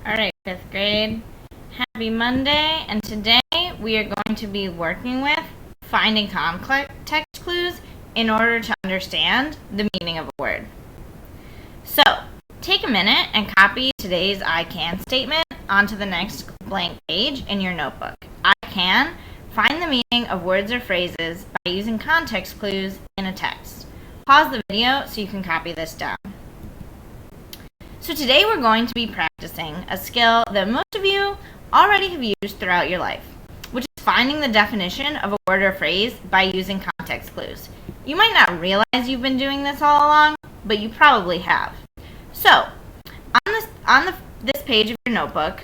Alright, 5th grade. Happy Monday, and today we are going to be working with finding context clues in order to understand the meaning of a word. So, take a minute and copy today's I can statement onto the next blank page in your notebook. I can find the meaning of words or phrases by using context clues in a text. Pause the video so you can copy this down. So today we're going to be practicing a skill that most of you already have used throughout your life, which is finding the definition of a word or phrase by using context clues. You might not realize you've been doing this all along, but you probably have. So, on this page of your notebook,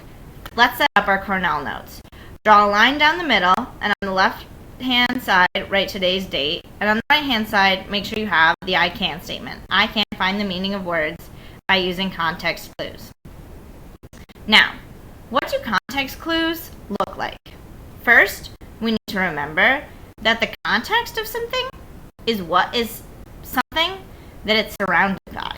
let's set up our Cornell notes. Draw a line down the middle, and on the left-hand side, write today's date, and on the right-hand side, make sure you have the I can statement. I can find the meaning of words by using context clues. Now, what do context clues look like? First, we need to remember that the context of something is what is something that it's surrounded by.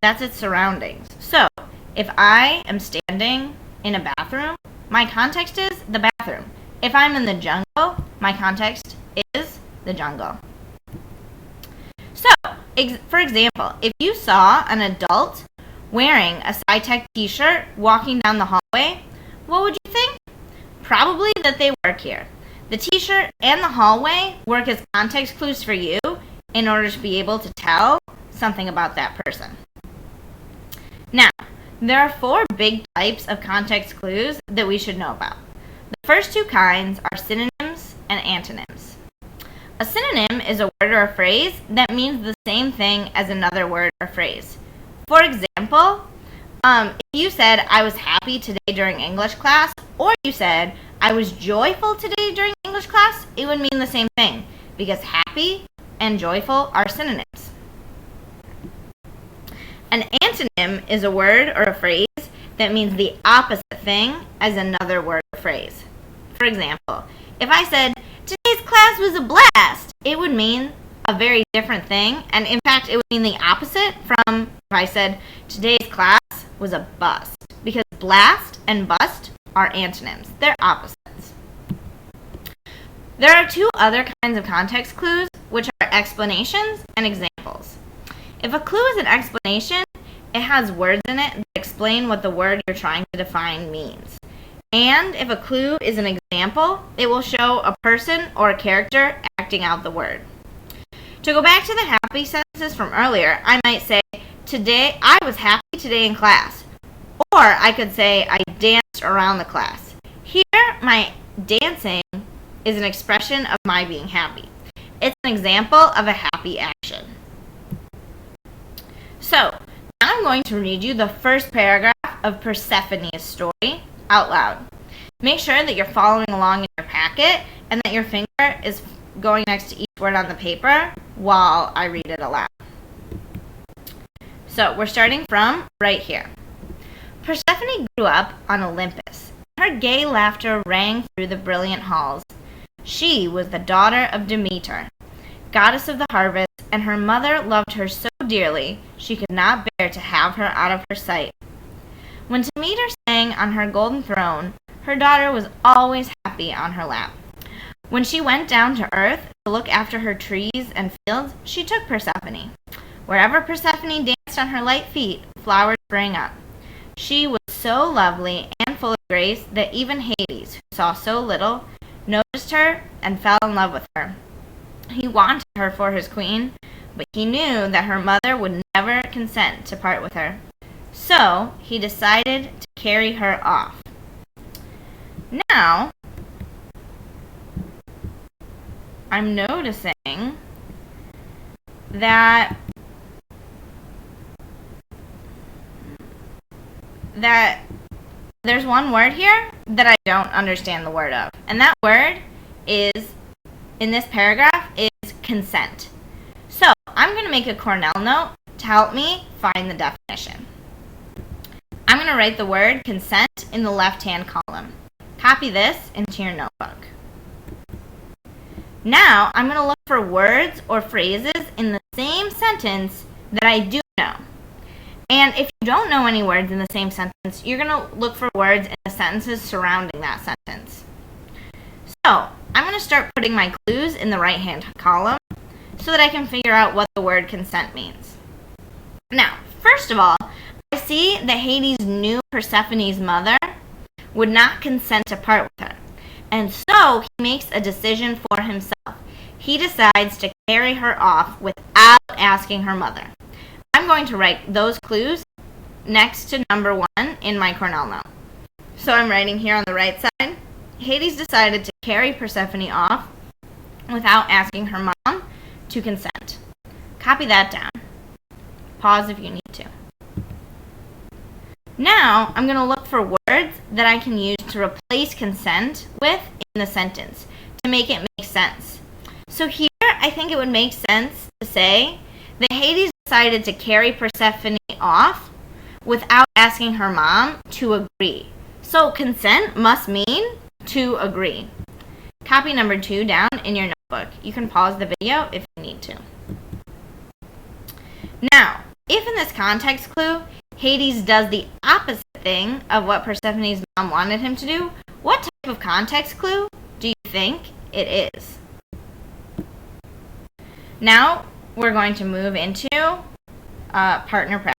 That's its surroundings. So, if I am standing in a bathroom, my context is the bathroom. If I'm in the jungle, my context is the jungle. So, for example, if you saw an adult wearing a SciTech t-shirt walking down the hallway, what would you think? Probably that they work here. The t-shirt and the hallway work as context clues for you in order to be able to tell something about that person. Now, there are 4 big types of context clues that we should know about. The first 2 kinds are synonyms and antonyms. A synonym is a word or a phrase that means the same thing as another word or phrase. For example, if you said, I was happy today during English class, or you said, I was joyful today during English class, it would mean the same thing, because happy and joyful are synonyms. An antonym is a word or a phrase that means the opposite thing as another word or phrase. For example, if I said, today's class was a blast, it would mean a very different thing, and in fact, it would mean the opposite from if I said, today's class was a bust, because blast and bust are antonyms. They're opposites. There are 2 other kinds of context clues, which are explanations and examples. If a clue is an explanation, it has words in it that explain what the word you're trying to define means. And if a clue is an example, it will show a person or a character acting out the word. To go back to the happy sentences from earlier, I might say, today, I was happy today in class. Or I could say, I danced around the class. Here, my dancing is an expression of my being happy. It's an example of a happy action. So, now I'm going to read you the first paragraph of Persephone's story out loud. Make sure that you're following along in your packet and that your finger is going next to each word on the paper while I read it aloud. So we're starting from right here. Persephone grew up on Olympus. Her gay laughter rang through the brilliant halls. She was the daughter of Demeter, goddess of the harvest, and her mother loved her so dearly she could not bear to have her out of her sight. When Demeter sang on her golden throne, her daughter was always happy on her lap. When she went down to earth to look after her trees and fields, she took Persephone. Wherever Persephone danced on her light feet, flowers sprang up. She was so lovely and full of grace that even Hades, who saw so little, noticed her and fell in love with her. He wanted her for his queen, but he knew that her mother would never consent to part with her. So he decided to carry her off. Now, I'm noticing that there's one word here that I don't understand the word of. And that word is, in this paragraph, is consent. So I'm going to make a Cornell note to help me find the definition. I'm going to write the word consent in the left-hand column. Copy this into your notebook. Now, I'm going to look for words or phrases in the same sentence that I do know. And if you don't know any words in the same sentence, you're going to look for words in the sentences surrounding that sentence. So, I'm going to start putting my clues in the right-hand column so that I can figure out what the word consent means. Now, first of all, I see that Hades knew Persephone's mother would not consent to part with her, and so he makes a decision for himself. He decides to carry her off without asking her mother. I'm going to write those clues next to number 1 in my Cornell note. So I'm writing here on the right side, Hades decided to carry Persephone off without asking her mom to consent. Copy that down. Pause if you need to. Now, I'm going to look for words that I can use to replace consent with in the sentence to make it make sense. So here, I think it would make sense to say that Hades decided to carry Persephone off without asking her mom to agree. So consent must mean to agree. Copy number 2 down in your notebook. You can pause the video if you need to. Now, if in this context clue, Hades does the opposite thing of what Persephone's mom wanted him to do, what type of context clue do you think it is? Now, we're going to move into partner practice.